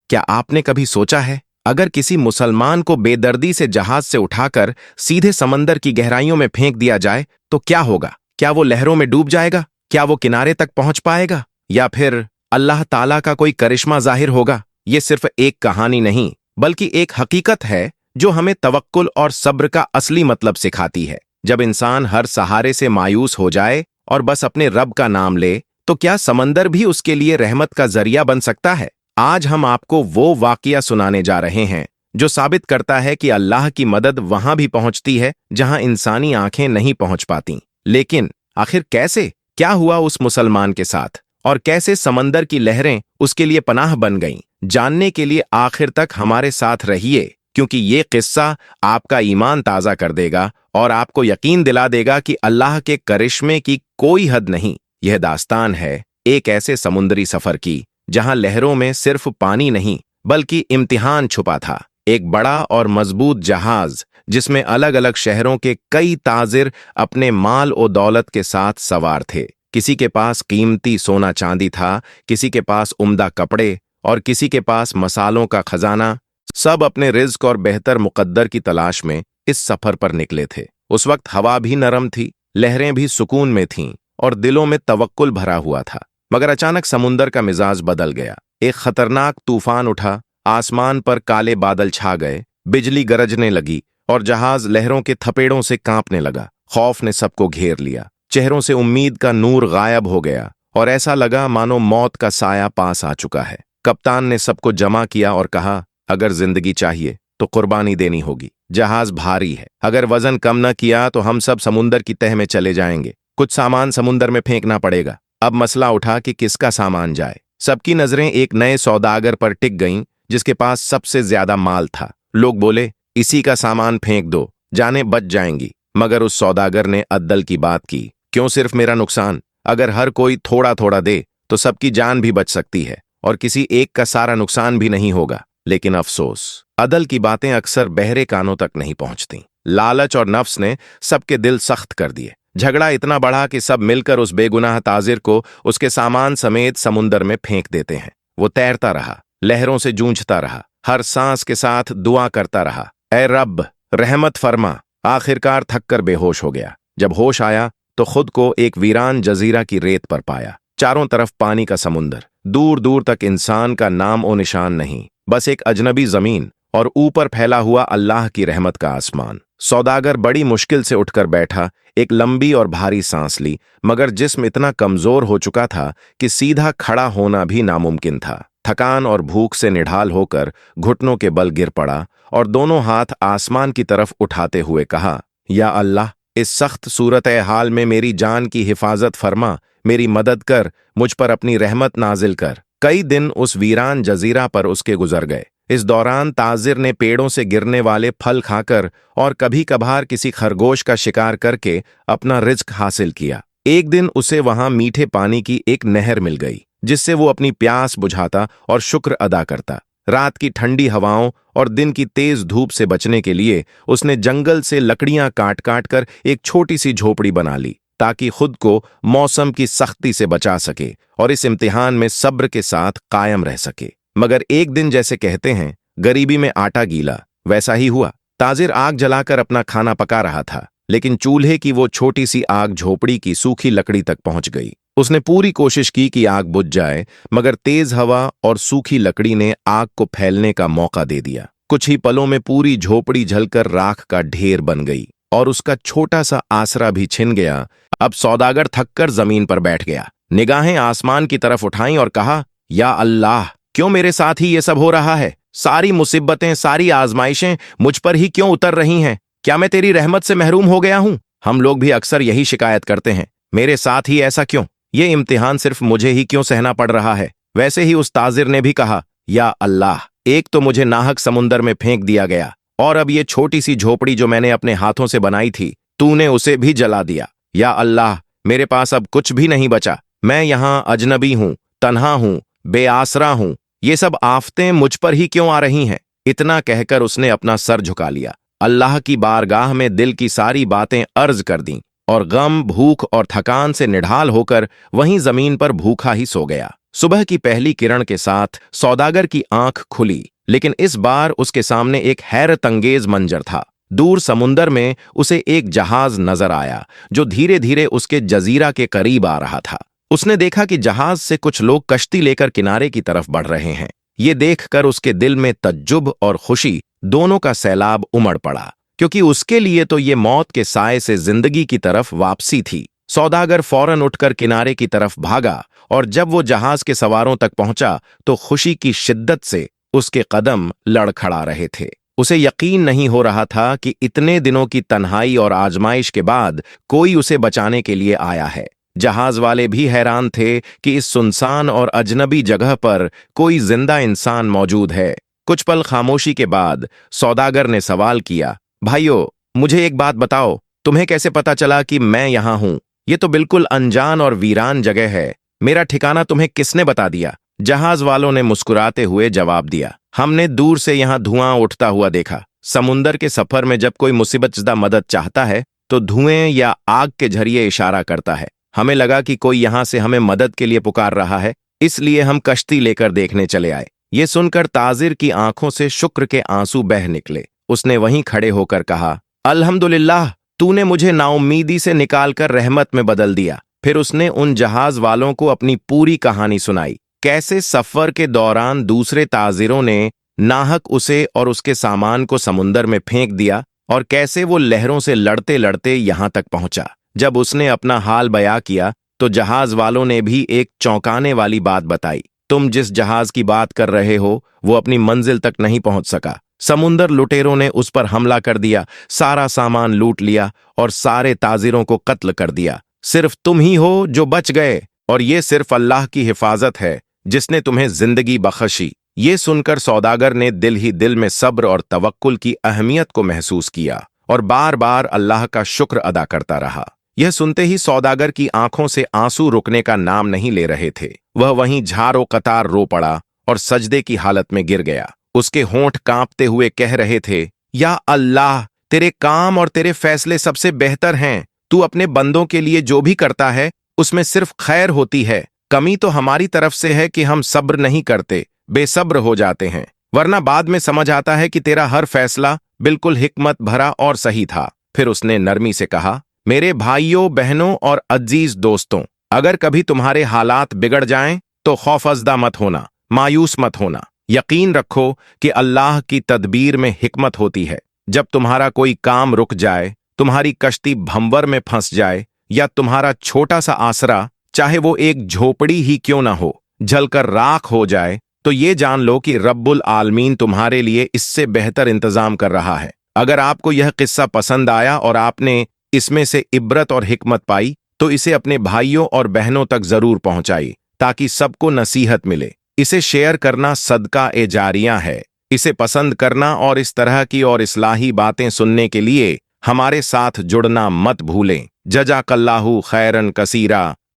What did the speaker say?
क्या आपने कभी सोचा है, अगर किसी मुसलमान को बेदर्दी से जहाज से उठाकर सीधे समंदर की गहराइयों में फेंक दिया जाए तो क्या होगा? क्या वो लहरों में डूब जाएगा? क्या वो किनारे तक पहुंच पाएगा? या फिर अल्लाह ताला का कोई करिश्मा जाहिर होगा? ये सिर्फ एक कहानी नहीं, बल्कि एक हकीकत है जो हमें तवक्कुल और सब्र का असली मतलब सिखाती है। जब इंसान हर सहारे से मायूस हो जाए और बस अपने रब का नाम ले, तो क्या समंदर भी उसके लिए रहमत का जरिया बन सकता है? आज हम आपको वो वाकया सुनाने जा रहे हैं जो साबित करता है कि अल्लाह की मदद वहां भी पहुंचती है जहां इंसानी आंखें नहीं पहुंच पाती। लेकिन आखिर कैसे? क्या हुआ उस मुसलमान के साथ और कैसे समंदर की लहरें उसके लिए पनाह बन गईं? जानने के लिए आखिर तक हमारे साथ रहिए, क्योंकि ये किस्सा आपका ईमान ताज़ा कर देगा और आपको यकीन दिला देगा कि अल्लाह के करिश्मे की कोई हद नहीं। यह दास्तान है एक ऐसे समुद्री सफर की जहां लहरों में सिर्फ पानी नहीं बल्कि इम्तिहान छुपा था। एक बड़ा और मजबूत जहाज जिसमें अलग अलग शहरों के कई ताजिर अपने माल और दौलत के साथ सवार थे। किसी के पास कीमती सोना चांदी था, किसी के पास उम्दा कपड़े और किसी के पास मसालों का खजाना। सब अपने रिज्क और बेहतर मुकद्दर की तलाश में इस सफर पर निकले थे। उस वक्त हवा भी नरम थी, लहरें भी सुकून में थीं और दिलों में तवक्कुल भरा हुआ था। मगर अचानक समुंदर का मिजाज बदल गया। एक खतरनाक तूफान उठा, आसमान पर काले बादल छा गए, बिजली गरजने लगी और जहाज लहरों के थपेड़ों से कांपने लगा। खौफ ने सबको घेर लिया, चेहरों से उम्मीद का नूर गायब हो गया और ऐसा लगा मानो मौत का साया पास आ चुका है। कप्तान ने सबको जमा किया और कहा, अगर जिंदगी चाहिए तो कुर्बानी देनी होगी। जहाज भारी है, अगर वजन कम न किया तो हम सब समुंदर की तह में चले जाएंगे। कुछ सामान समुंदर में फेंकना पड़ेगा। अब मसला उठा कि किसका सामान जाए। सबकी नजरें एक नए सौदागर पर टिक गईं जिसके पास सबसे ज्यादा माल था। लोग बोले, इसी का सामान फेंक दो, जाने बच जाएंगी। मगर उस सौदागर ने अद्दल की बात की, क्यों सिर्फ मेरा नुकसान? अगर हर कोई थोड़ा थोड़ा दे तो सबकी जान भी बच सकती है और किसी एक का सारा नुकसान भी नहीं होगा। लेकिन अफसोस, अदल की बातें अक्सर बहरे कानों तक नहीं पहुंचती। लालच और नफ्स ने सबके दिल सख्त कर दिए। झगड़ा इतना बढ़ा कि सब मिलकर उस बेगुनाह ताजिर को उसके सामान समेत समुंदर में फेंक देते हैं। वो तैरता रहा, लहरों से जूझता रहा, हर सांस के साथ दुआ करता रहा, ऐ रब रहमत फरमा। आखिरकार थककर बेहोश हो गया। जब होश आया तो खुद को एक वीरान जजीरा की रेत पर पाया। चारों तरफ पानी का समुंदर, दूर दूर तक इंसान का नाम ओ निशान नहीं, बस एक अजनबी जमीन और ऊपर फैला हुआ अल्लाह की रहमत का आसमान। सौदागर बड़ी मुश्किल से उठकर बैठा, एक लंबी और भारी सांस ली, मगर जिस्म इतना कमजोर हो चुका था कि सीधा खड़ा होना भी नामुमकिन था। थकान और भूख से निढाल होकर घुटनों के बल गिर पड़ा और दोनों हाथ आसमान की तरफ उठाते हुए कहा, या अल्लाह, इस सख्त सूरत हाल में मेरी जान की हिफाजत फरमा, मेरी मदद कर, मुझ पर अपनी रहमत नाजिल कर। कई दिन उस वीरान जजीरा पर उसके गुजर गए। इस दौरान ताजिर ने पेड़ों से गिरने वाले फल खाकर और कभी कभार किसी खरगोश का शिकार करके अपना रिज्क हासिल किया। एक दिन उसे वहां मीठे पानी की एक नहर मिल गई जिससे वो अपनी प्यास बुझाता और शुक्र अदा करता। रात की ठंडी हवाओं और दिन की तेज धूप से बचने के लिए उसने जंगल से लकड़ियां काट काट कर एक छोटी सी झोपड़ी बना ली ताकि खुद को मौसम की सख्ती से बचा सके और इस इम्तिहान में सब्र के साथ कायम रह सके। मगर एक दिन, जैसे कहते हैं, गरीबी में आटा गीला, वैसा ही हुआ। ताजिर आग जलाकर अपना खाना पका रहा था, लेकिन चूल्हे की वो छोटी सी आग झोपड़ी की सूखी लकड़ी तक पहुंच गई। उसने पूरी कोशिश की कि आग बुझ जाए, मगर तेज हवा और सूखी लकड़ी ने आग को फैलने का मौका दे दिया। कुछ ही पलों में पूरी झोपड़ी जलकर राख का ढेर बन गई और उसका छोटा सा आसरा भी छिन गया। अब सौदागर थककर जमीन पर बैठ गया, निगाहें आसमान की तरफ उठाईं और कहा, या अल्लाह, क्यों मेरे साथ ही ये सब हो रहा है? सारी मुसीबतें, सारी आजमाइशें मुझ पर ही क्यों उतर रही हैं? क्या मैं तेरी रहमत से महरूम हो गया हूं? हम लोग भी अक्सर यही शिकायत करते हैं, मेरे साथ ही ऐसा क्यों? ये इम्तिहान सिर्फ मुझे ही क्यों सहना पड़ रहा है? वैसे ही उस ताजिर ने भी कहा, या अल्लाह, एक तो मुझे नाहक समुंदर में फेंक दिया गया और अब ये छोटी सी झोपड़ी जो मैंने अपने हाथों से बनाई थी, तूने उसे भी जला दिया। या अल्लाह, मेरे पास अब कुछ भी नहीं बचा। मैं यहां अजनबी हूं, तन्हा हूं, बेआसरा हूं। ये सब आफतें मुझ पर ही क्यों आ रही हैं? इतना कहकर उसने अपना सर झुका लिया, अल्लाह की बारगाह में दिल की सारी बातें अर्ज कर दीं और गम, भूख और थकान से निढाल होकर वहीं जमीन पर भूखा ही सो गया। सुबह की पहली किरण के साथ सौदागर की आंख खुली, लेकिन इस बार उसके सामने एक हैरत अंगेज मंजर था। दूर समुंदर में उसे एक जहाज नजर आया जो धीरे धीरे उसके जजीरा के करीब आ रहा था। उसने देखा कि जहाज से कुछ लोग कश्ती लेकर किनारे की तरफ बढ़ रहे हैं। ये देखकर उसके दिल में तज्जुब और खुशी दोनों का सैलाब उमड़ पड़ा, क्योंकि उसके लिए तो ये मौत के साए से जिंदगी की तरफ वापसी थी। सौदागर फौरन उठकर किनारे की तरफ भागा और जब वो जहाज के सवारों तक पहुंचा तो खुशी की शिद्दत से उसके कदम लड़खड़ा रहे थे। उसे यकीन नहीं हो रहा था कि इतने दिनों की तन्हाई और आजमाइश के बाद कोई उसे बचाने के लिए आया है। जहाज वाले भी हैरान थे कि इस सुनसान और अजनबी जगह पर कोई जिंदा इंसान मौजूद है। कुछ पल खामोशी के बाद सौदागर ने सवाल किया, भाइयों, मुझे एक बात बताओ, तुम्हें कैसे पता चला कि मैं यहां हूं? ये तो बिल्कुल अनजान और वीरान जगह है। मेरा ठिकाना तुम्हें किसने बता दिया? जहाज वालों ने मुस्कुराते हुए जवाब दिया, हमने दूर से यहां धुआं उठता हुआ देखा। समुंदर के सफर में जब कोई मुसीबतजदा मदद चाहता है तो धुएं या आग के जरिए इशारा करता है। हमें लगा कि कोई यहां से हमें मदद के लिए पुकार रहा है, इसलिए हम कश्ती लेकर देखने चले आए। ये सुनकर ताजिर की आंखों से शुक्र के आंसू बह निकले। उसने वहीं खड़े होकर कहा, अल्हम्दुलिल्लाह, तूने मुझे नाउम्मीदी से निकालकर रहमत में बदल दिया। फिर उसने उन जहाज वालों को अपनी पूरी कहानी सुनाई, कैसे सफर के दौरान दूसरे ताजिरों ने नाहक उसे और उसके सामान को समुंदर में फेंक दिया और कैसे वो लहरों से लड़ते लड़ते यहां तक पहुंचा। जब उसने अपना हाल बयां किया तो जहाज वालों ने भी एक चौंकाने वाली बात बताई, तुम जिस जहाज की बात कर रहे हो वो अपनी मंजिल तक नहीं पहुंच सका। समुंदर लुटेरों ने उस पर हमला कर दिया, सारा सामान लूट लिया और सारे ताजिरों को कत्ल कर दिया। सिर्फ तुम ही हो जो बच गए, और ये सिर्फ अल्लाह की हिफाजत है जिसने तुम्हें जिंदगी बख्शी। ये सुनकर सौदागर ने दिल ही दिल में सब्र और तवक्कुल की अहमियत को महसूस किया और बार बार अल्लाह का शुक्र अदा करता रहा। यह सुनते ही सौदागर की आंखों से आंसू रुकने का नाम नहीं ले रहे थे। वह वहीं झारो कतार रो पड़ा और सजदे की हालत में गिर गया। उसके होंठ कांपते हुए कह रहे थे, या अल्लाह, तेरे काम और तेरे फैसले सबसे बेहतर हैं। तू अपने बंदों के लिए जो भी करता है उसमें सिर्फ खैर होती है। कमी तो हमारी तरफ से है कि हम सब्र नहीं करते, बेसब्र हो जाते हैं, वरना बाद में समझ आता है कि तेरा हर फैसला बिल्कुल हिकमत भरा और सही था। फिर उसने नरमी से कहा, मेरे भाइयों, बहनों और अजीज दोस्तों, अगर कभी तुम्हारे हालात बिगड़ जाएं तो खौफजदा मत होना, मायूस मत होना। यकीन रखो कि अल्लाह की तदबीर में हिकमत होती है। जब तुम्हारा कोई काम रुक जाए, तुम्हारी कश्ती भंवर में फंस जाए या तुम्हारा छोटा सा आसरा, चाहे वो एक झोपड़ी ही क्यों ना हो, जलकर राख हो जाए, तो ये जान लो कि रब्बुल आलमीन तुम्हारे लिए इससे बेहतर इंतजाम कर रहा है। अगर आपको यह किस्सा पसंद आया और आपने इसमें से इब्रत और हिकमत पाई तो इसे अपने भाइयों और बहनों तक जरूर पहुंचाई ताकि सबको नसीहत मिले। इसे शेयर करना सदका ए जारिया है। इसे पसंद करना और इस तरह की और इस्लाही बातें सुनने के लिए हमारे साथ जुड़ना मत भूलें। जज़ाकल्लाहु खैरन कसीरा।